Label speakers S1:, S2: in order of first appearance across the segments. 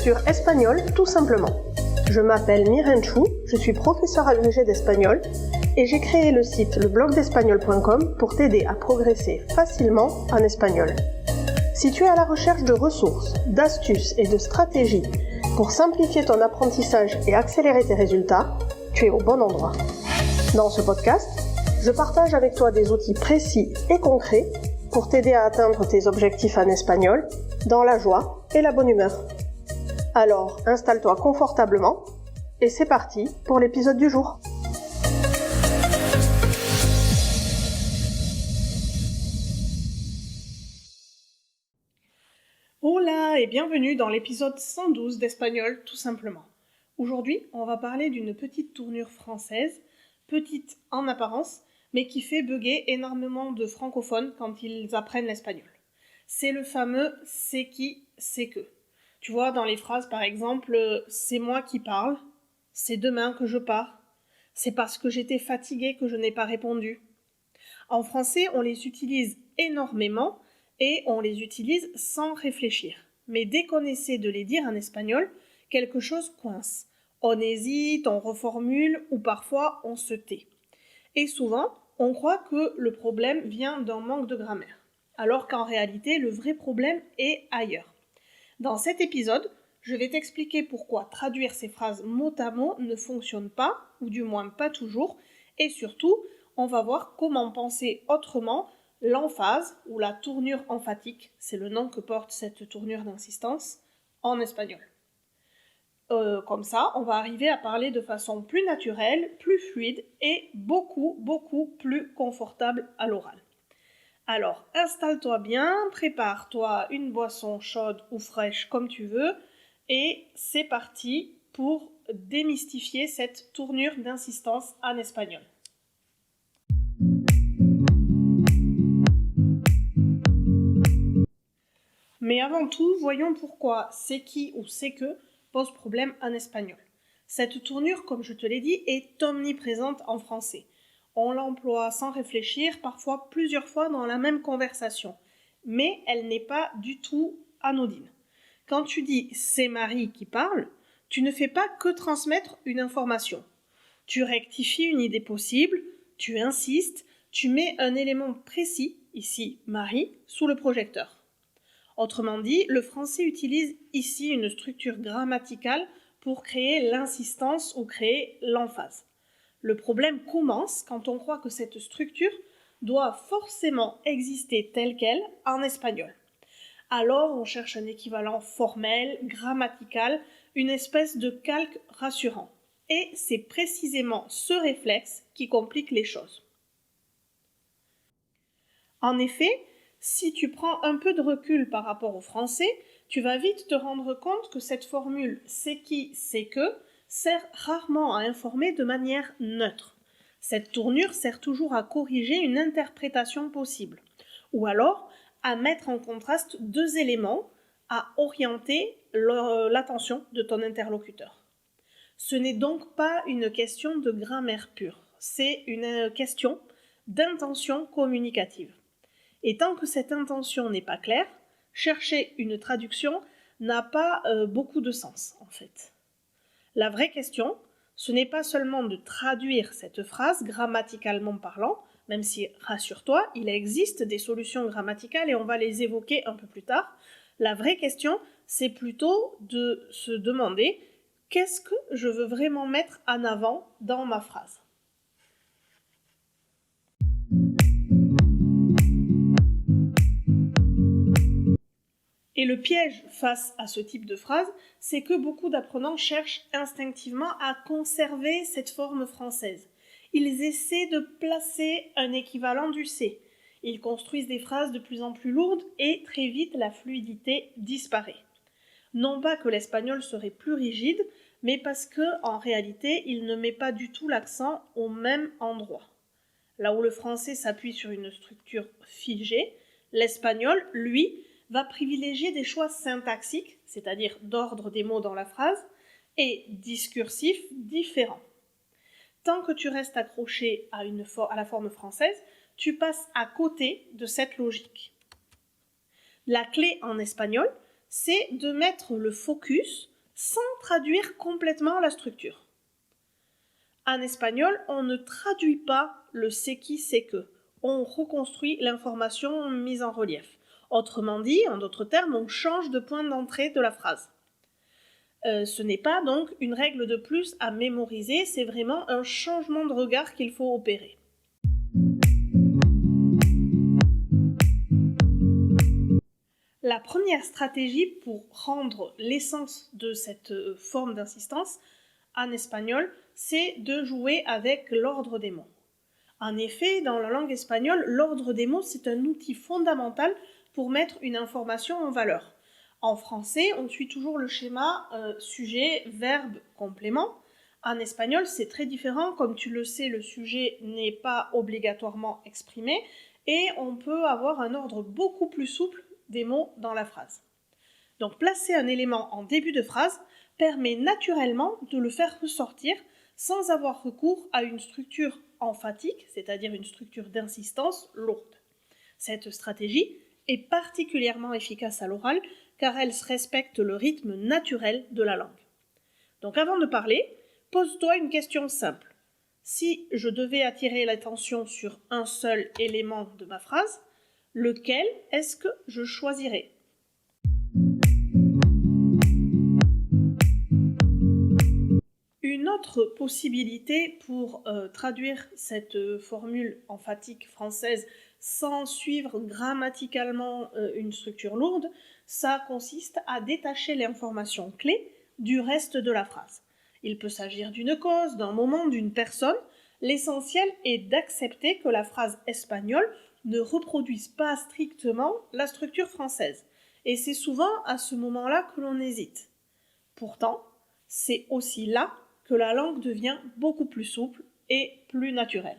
S1: sur Espagnol tout simplement. Je m'appelle Miren Chou, je suis professeure agrégée d'espagnol et j'ai créé le site leblogdespagnol.com pour t'aider à progresser facilement en espagnol. Si tu es à la recherche de ressources, d'astuces et de stratégies pour simplifier ton apprentissage et accélérer tes résultats, tu es au bon endroit. Dans ce podcast, je partage avec toi des outils précis et concrets pour t'aider à atteindre tes objectifs en espagnol dans la joie et la bonne humeur. Alors, installe-toi confortablement et c'est parti pour l'épisode du jour. Hola et bienvenue dans l'épisode 112 d'Espagnol tout simplement. Aujourd'hui, on va parler d'une petite tournure française, petite en apparence, mais qui fait bugger énormément de francophones quand ils apprennent l'espagnol. C'est le fameux « c'est qui, c'est que ». Tu vois, dans les phrases par exemple, c'est moi qui parle, c'est demain que je pars, c'est parce que j'étais fatiguée que je n'ai pas répondu. En français, on les utilise énormément et on les utilise sans réfléchir. Mais dès qu'on essaie de les dire en espagnol, quelque chose coince. On hésite, on reformule ou parfois on se tait. Et souvent, on croit que le problème vient d'un manque de grammaire, alors qu'en réalité, le vrai problème est ailleurs. Dans cet épisode, je vais t'expliquer pourquoi traduire ces phrases mot à mot ne fonctionne pas, ou du moins pas toujours, et surtout, on va voir comment penser autrement l'emphase, ou la tournure emphatique, c'est le nom que porte cette tournure d'insistance, en espagnol. Comme ça, on va arriver à parler de façon plus naturelle, plus fluide et beaucoup plus confortable à l'oral. Alors, installe-toi bien, prépare-toi une boisson chaude ou fraîche comme tu veux et c'est parti pour démystifier cette tournure d'insistance en espagnol. Mais avant tout, voyons pourquoi c'est qui ou c'est que pose problème en espagnol. Cette tournure, comme je te l'ai dit, est omniprésente en français. On l'emploie sans réfléchir, parfois plusieurs fois dans la même conversation. Mais elle n'est pas du tout anodine. Quand tu dis « c'est Marie qui parle », tu ne fais pas que transmettre une information. Tu rectifies une idée possible, tu insistes, tu mets un élément précis, ici Marie, sous le projecteur. Autrement dit, le français utilise ici une structure grammaticale pour créer l'insistance ou créer l'emphase. Le problème commence quand on croit que cette structure doit forcément exister telle qu'elle en espagnol. Alors on cherche un équivalent formel, grammatical, une espèce de calque rassurant. Et c'est précisément ce réflexe qui complique les choses. En effet, si tu prends un peu de recul par rapport au français, tu vas vite te rendre compte que cette formule « c'est qui, c'est que » sert rarement à informer de manière neutre. Cette tournure sert toujours à corriger une interprétation possible, ou alors à mettre en contraste deux éléments, à orienter l'attention de ton interlocuteur. Ce n'est donc pas une question de grammaire pure, c'est une question d'intention communicative. Et tant que cette intention n'est pas claire, chercher une traduction n'a pas beaucoup de sens, en fait. La vraie question, ce n'est pas seulement de traduire cette phrase grammaticalement parlant, même si, rassure-toi, il existe des solutions grammaticales et on va les évoquer un peu plus tard. La vraie question, c'est plutôt de se demander qu'est-ce que je veux vraiment mettre en avant dans ma phrase. Et le piège face à ce type de phrase, c'est que beaucoup d'apprenants cherchent instinctivement à conserver cette forme française. Ils essaient de placer un équivalent du « c'est ». Ils construisent des phrases de plus en plus lourdes et très vite la fluidité disparaît. Non pas que l'espagnol serait plus rigide, mais parce que, en réalité, il ne met pas du tout l'accent au même endroit. Là où le français s'appuie sur une structure figée, l'espagnol, lui, va privilégier des choix syntaxiques, c'est-à-dire d'ordre des mots dans la phrase, et discursifs différents. Tant que tu restes accroché à la forme française, tu passes à côté de cette logique. La clé en espagnol, c'est de mettre le focus sans traduire complètement la structure. En espagnol, on ne traduit pas le c'est qui, c'est que. On reconstruit l'information mise en relief. Autrement dit, en d'autres termes, on change de point d'entrée de la phrase. Ce n'est pas donc une règle de plus à mémoriser, c'est vraiment un changement de regard qu'il faut opérer. La première stratégie pour rendre l'essence de cette forme d'insistance en espagnol, c'est de jouer avec l'ordre des mots. En effet, dans la langue espagnole, l'ordre des mots, c'est un outil fondamental pour mettre une information en valeur. En français, on suit toujours le schéma sujet, verbe, complément. En espagnol, c'est très différent. Comme tu le sais, le sujet n'est pas obligatoirement exprimé et on peut avoir un ordre beaucoup plus souple des mots dans la phrase. Donc, placer un élément en début de phrase permet naturellement de le faire ressortir sans avoir recours à une structure emphatique, c'est-à-dire une structure d'insistance lourde. Cette stratégie est particulièrement efficace à l'oral car elle respecte le rythme naturel de la langue. Donc avant de parler, pose-toi une question simple. Si je devais attirer l'attention sur un seul élément de ma phrase, lequel est-ce que je choisirais ? Une autre possibilité pour traduire cette formule emphatique française sans suivre grammaticalement une structure lourde, ça consiste à détacher l'information clé du reste de la phrase. Il peut s'agir d'une cause, d'un moment, d'une personne. L'essentiel est d'accepter que la phrase espagnole ne reproduise pas strictement la structure française. Et c'est souvent à ce moment-là que l'on hésite. Pourtant, c'est aussi là que la langue devient beaucoup plus souple et plus naturelle.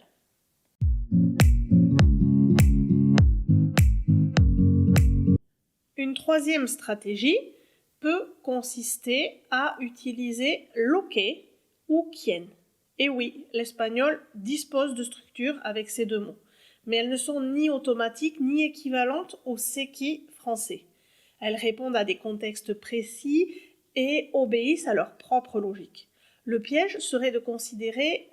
S1: Une troisième stratégie peut consister à utiliser lo que ou quien. Et oui, l'espagnol dispose de structures avec ces deux mots, mais elles ne sont ni automatiques ni équivalentes au c'est qui français. Elles répondent à des contextes précis et obéissent à leur propre logique. Le piège serait de considérer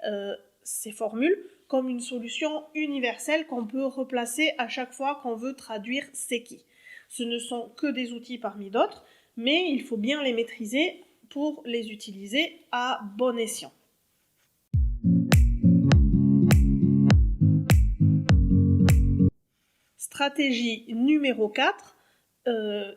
S1: ces formules comme une solution universelle qu'on peut replacer à chaque fois qu'on veut traduire c'est qui. Ce ne sont que des outils parmi d'autres, mais il faut bien les maîtriser pour les utiliser à bon escient. Stratégie numéro 4,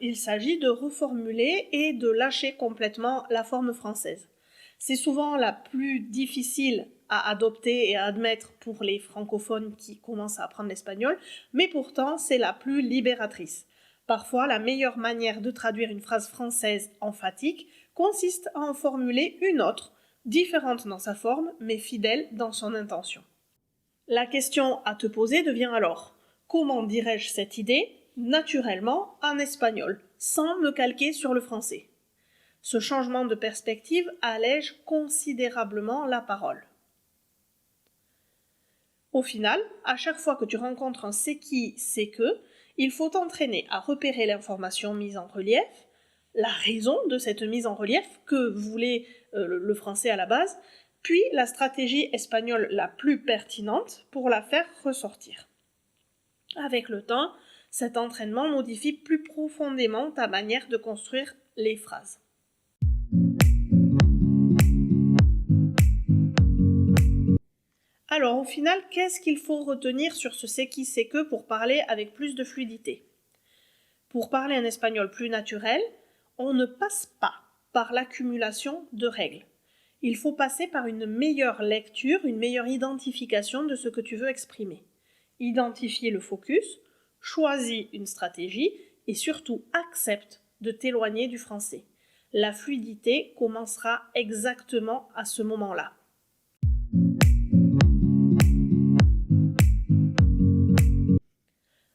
S1: il s'agit de reformuler et de lâcher complètement la forme française. C'est souvent la plus difficile à adopter et à admettre pour les francophones qui commencent à apprendre l'espagnol, mais pourtant c'est la plus libératrice. Parfois, la meilleure manière de traduire une phrase française emphatique consiste à en formuler une autre, différente dans sa forme, mais fidèle dans son intention. La question à te poser devient alors: comment dirais-je cette idée naturellement en espagnol, sans me calquer sur le français ? Ce changement de perspective allège considérablement la parole. Au final, à chaque fois que tu rencontres un c'est qui, c'est que, il faut t'entraîner à repérer l'information mise en relief, la raison de cette mise en relief que voulait le français à la base, puis la stratégie espagnole la plus pertinente pour la faire ressortir. Avec le temps, cet entraînement modifie plus profondément ta manière de construire les phrases. Alors au final, qu'est-ce qu'il faut retenir sur ce c'est qui, c'est que pour parler avec plus de fluidité ? Pour parler un espagnol plus naturel, on ne passe pas par l'accumulation de règles. Il faut passer par une meilleure lecture, une meilleure identification de ce que tu veux exprimer. Identifier le focus, choisis une stratégie et surtout accepte de t'éloigner du français. La fluidité commencera exactement à ce moment-là.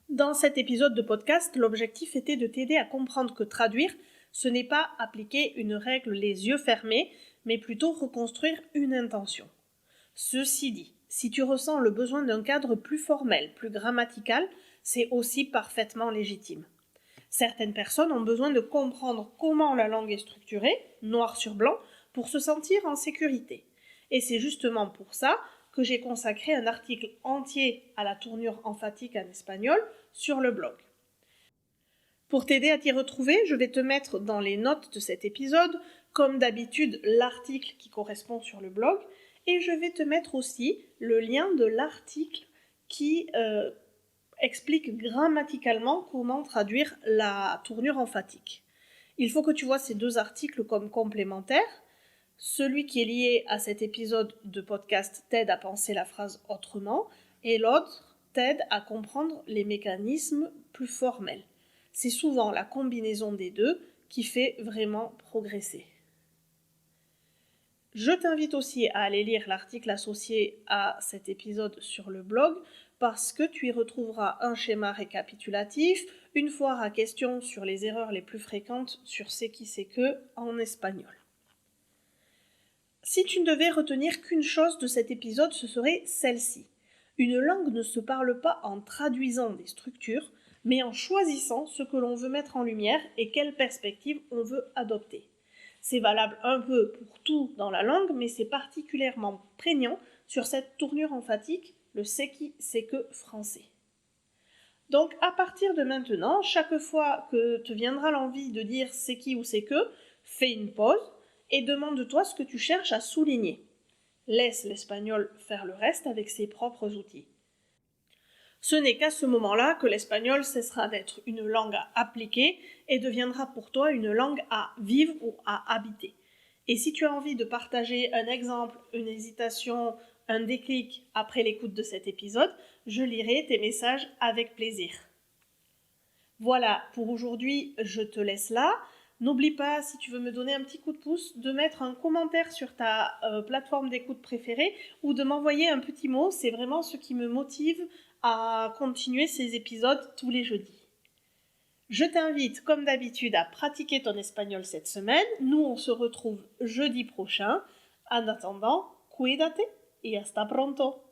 S1: Dans cet épisode de podcast, l'objectif était de t'aider à comprendre que traduire, ce n'est pas appliquer une règle les yeux fermés, mais plutôt reconstruire une intention. Ceci dit, si tu ressens le besoin d'un cadre plus formel, plus grammatical, c'est aussi parfaitement légitime. Certaines personnes ont besoin de comprendre comment la langue est structurée, noir sur blanc, pour se sentir en sécurité. Et c'est justement pour ça que j'ai consacré un article entier à la tournure emphatique en espagnol sur le blog. Pour t'aider à t'y retrouver, je vais te mettre dans les notes de cet épisode, comme d'habitude, l'article qui correspond sur le blog, et je vais te mettre aussi le lien de l'article qui explique grammaticalement comment traduire la tournure emphatique. Il faut que tu vois ces deux articles comme complémentaires. Celui qui est lié à cet épisode de podcast t'aide à penser la phrase autrement, et l'autre t'aide à comprendre les mécanismes plus formels. C'est souvent la combinaison des deux qui fait vraiment progresser. Je t'invite aussi à aller lire l'article associé à cet épisode sur le blog parce que tu y retrouveras un schéma récapitulatif, une foire à questions sur les erreurs les plus fréquentes sur c'est qui c'est que en espagnol. Si tu ne devais retenir qu'une chose de cet épisode, ce serait celle-ci. Une langue ne se parle pas en traduisant des structures, mais en choisissant ce que l'on veut mettre en lumière et quelle perspective on veut adopter. C'est valable un peu pour tout dans la langue, mais c'est particulièrement prégnant sur cette tournure emphatique, le c'est qui, c'est que français. Donc à partir de maintenant, chaque fois que te viendra l'envie de dire c'est qui ou c'est que, fais une pause et demande-toi ce que tu cherches à souligner. Laisse l'espagnol faire le reste avec ses propres outils. Ce n'est qu'à ce moment-là que l'espagnol cessera d'être une langue à appliquer et deviendra pour toi une langue à vivre ou à habiter. Et si tu as envie de partager un exemple, une hésitation, un déclic après l'écoute de cet épisode, je lirai tes messages avec plaisir. Voilà, pour aujourd'hui, je te laisse là. N'oublie pas, si tu veux me donner un petit coup de pouce, de mettre un commentaire sur ta plateforme d'écoute préférée ou de m'envoyer un petit mot. C'est vraiment ce qui me motive à continuer ces épisodes tous les jeudis. Je t'invite, comme d'habitude, à pratiquer ton espagnol cette semaine. Nous, on se retrouve jeudi prochain. En attendant, cuídate y hasta pronto.